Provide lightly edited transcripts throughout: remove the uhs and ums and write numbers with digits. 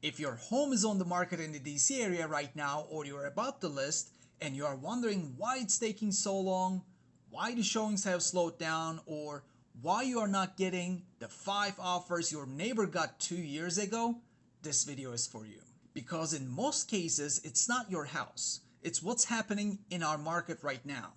If your home is on the market in the DC area right now or you're about to list and you are wondering why it's taking so long, why the showings have slowed down, or why you are not getting the 5 offers your neighbor got 2 years ago, this video is for you. Because in most cases, it's not your house. It's what's happening in our market right now.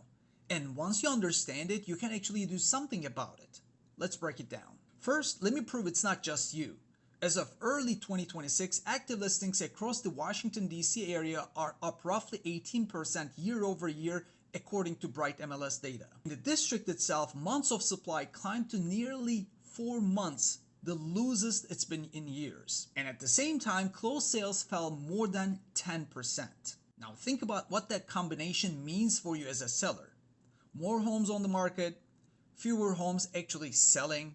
And once you understand it, you can actually do something about it. Let's break it down. First, let me prove it's not just you. As of early 2026, active listings across the Washington, D.C. area are up roughly 18% year over year according to Bright MLS data. In the district itself, months of supply climbed to nearly 4 months, the lowest it's been in years. And at the same time, closed sales fell more than 10%. Now think about what that combination means for you as a seller. More homes on the market, fewer homes actually selling.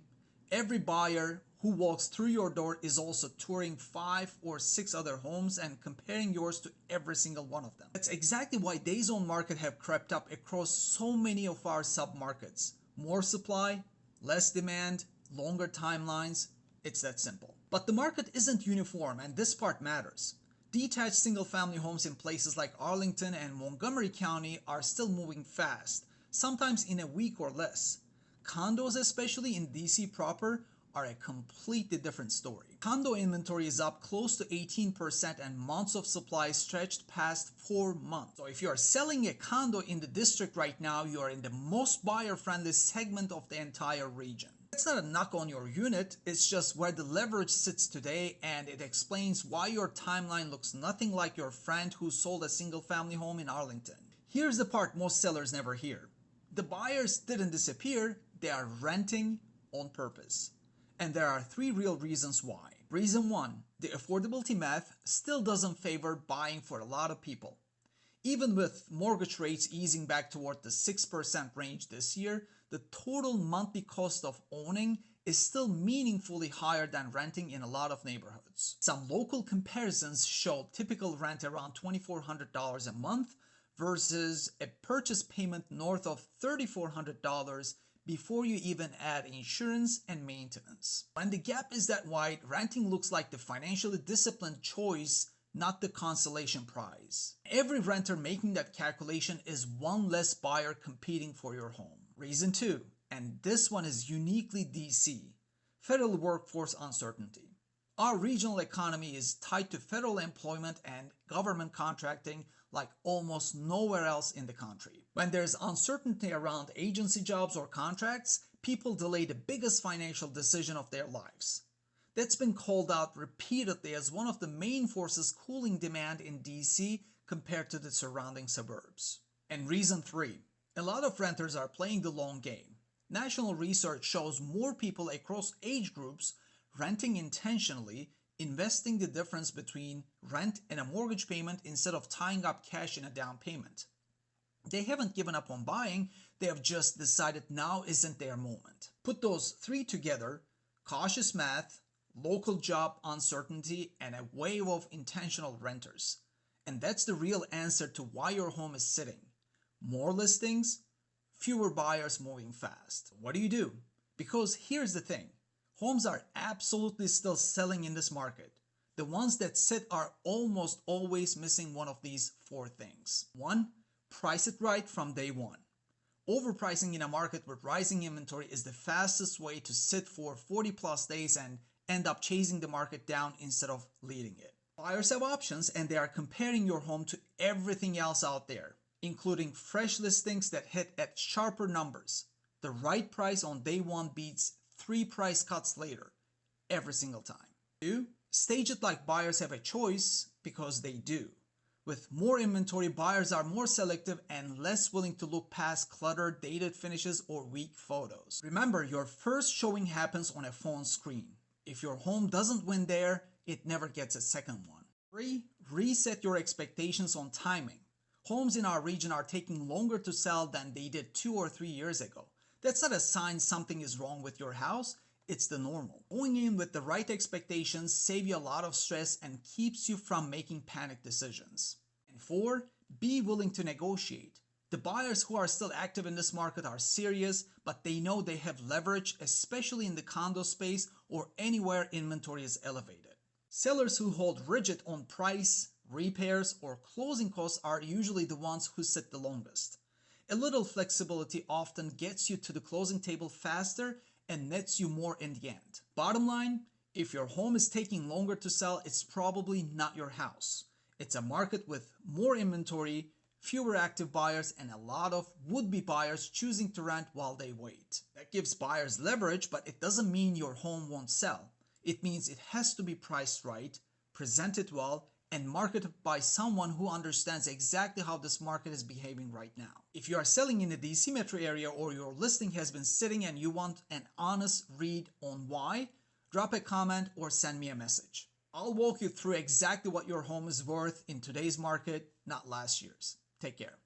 Every buyer who walks through your door is also touring 5 or 6 other homes and comparing yours to every single one of them. That's exactly why days on market have crept up across so many of our submarkets. More supply, less demand, longer timelines. It's that simple. But the market isn't uniform, and this part matters. Detached single-family homes in places like Arlington and Montgomery County are still moving fast, sometimes in a week or less. Condos, especially in DC proper, are a completely different story. Condo inventory is up close to 18% and months of supply stretched past 4 months. So if you are selling a condo in the district right now, you are in the most buyer-friendly segment of the entire region. It's not a knock on your unit, it's just where the leverage sits today, and it explains why your timeline looks nothing like your friend who sold a single-family home in Arlington. Here's the part most sellers never hear. The buyers didn't disappear, they are renting on purpose. And there are 3 real reasons why. Reason 1, the affordability math still doesn't favor buying for a lot of people. Even with mortgage rates easing back toward the 6% range this year, the total monthly cost of owning is still meaningfully higher than renting in a lot of neighborhoods. Some local comparisons show typical rent around $2,400 a month versus a purchase payment north of $3,400 before you even add insurance and maintenance. When the gap is that wide, renting looks like the financially disciplined choice, not the consolation prize. Every renter making that calculation is one less buyer competing for your home. Reason 2, and this one is uniquely DC, federal workforce uncertainty. Our regional economy is tied to federal employment and government contracting like almost nowhere else in the country. When there's uncertainty around agency jobs or contracts, people delay the biggest financial decision of their lives. That's been called out repeatedly as one of the main forces cooling demand in DC compared to the surrounding suburbs. And reason 3, a lot of renters are playing the long game. National research shows more people across age groups renting intentionally, investing the difference between rent and a mortgage payment instead of tying up cash in a down payment. They haven't given up on buying, they have just decided now isn't their moment. Put those 3 together, cautious math, local job uncertainty, and a wave of intentional renters. And that's the real answer to why your home is sitting. More listings, fewer buyers moving fast. What do? Because here's the thing. Homes are absolutely still selling in this market. The ones that sit are almost always missing one of these 4 things. 1, price it right from day one. Overpricing in a market with rising inventory is the fastest way to sit for 40 plus days and end up chasing the market down instead of leading it. Buyers have options and they are comparing your home to everything else out there, including fresh listings that hit at sharper numbers. The right price on day one beats 3 price cuts later, every single time. 2, stage it like buyers have a choice, because they do. With more inventory, buyers are more selective and less willing to look past cluttered, dated finishes or weak photos. Remember, your first showing happens on a phone screen. If your home doesn't win there, it never gets a second one. 3, reset your expectations on timing. Homes in our region are taking longer to sell than they did 2 or 3 years ago. That's not a sign something is wrong with your house, it's the normal. Going in with the right expectations saves you a lot of stress and keeps you from making panic decisions. And 4, be willing to negotiate. The buyers who are still active in this market are serious, but they know they have leverage, especially in the condo space or anywhere inventory is elevated. Sellers who hold rigid on price, repairs, or closing costs are usually the ones who sit the longest. A little flexibility often gets you to the closing table faster and nets you more in the end. Bottom line, if your home is taking longer to sell, it's probably not your house. It's a market with more inventory, fewer active buyers, and a lot of would-be buyers choosing to rent while they wait. That gives buyers leverage, but it doesn't mean your home won't sell. It means it has to be priced right, presented well, and marketed by someone who understands exactly how this market is behaving right now. If you are selling in the DC metro area or your listing has been sitting and you want an honest read on why, drop a comment or send me a message. I'll walk you through exactly what your home is worth in today's market, not last year's. Take care.